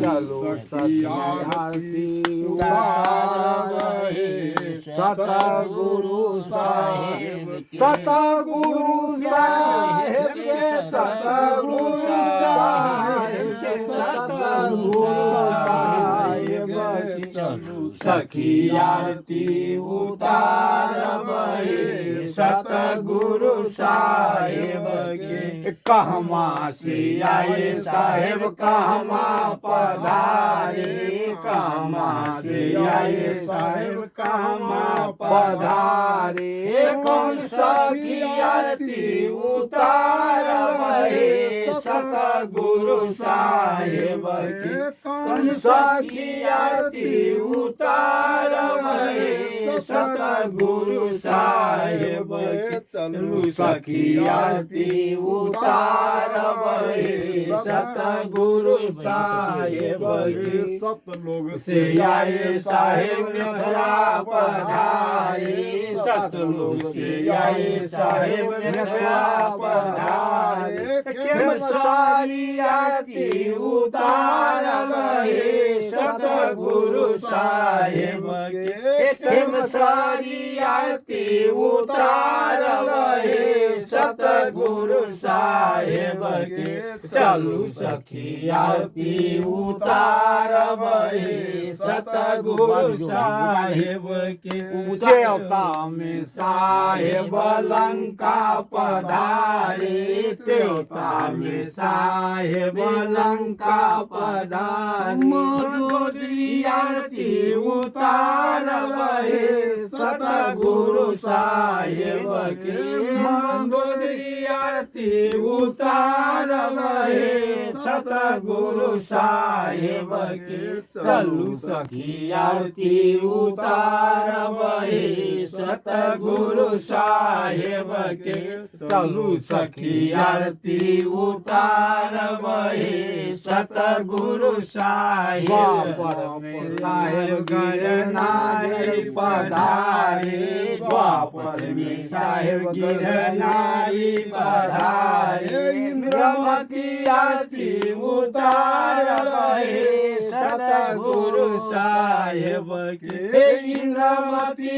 चलो सखी आरती उतारे सतगुरु साहेब के, सतगुरु साहेब के, सतगुरु साहेब के, सतगुरु साहेब के। चलो सखी आरती उतारे सतगुरु साहेब के। कहवा से आए साहेब कहवा पधारे, कहवा से आए साहेब कहवा पधारे। कौन सखी आरती उतारे सतगुरु साहेब के, कौन सखी आरती उतारे सतगुरु साहेब के। चलो सखी आरती उतारे सतगुरु साहेब के। सतलोग से आए साहेब मेरा पधारे, सतलोग से आए साहेब मेरा पधारे। खेमसारी आरती उतारे सतगुरु साहेब के, खेमसारी आरती उतारे सतगुरु साहेब के। चलो सखी आरती उतारे सतगुरु साहेब के। देवता में साहेब लंका पधारे, देवता में साहेब लंका पधारे। मंदोदरी आरती उतारे सतगुरु साहेब के, मंदोदरी आरती उतारे सतगुरु साहेब के। चलो सखी आरती उतारे सतगुरु साहेब के। चलो सखी आरती उतारे सतगुरु साहेब में साहेब गिरनारी पधारे, द्वापर में साहेब गिरनारी पधारे। इंद्रमती आरती उतारे सतगुरु साहेब के, इंद्रमती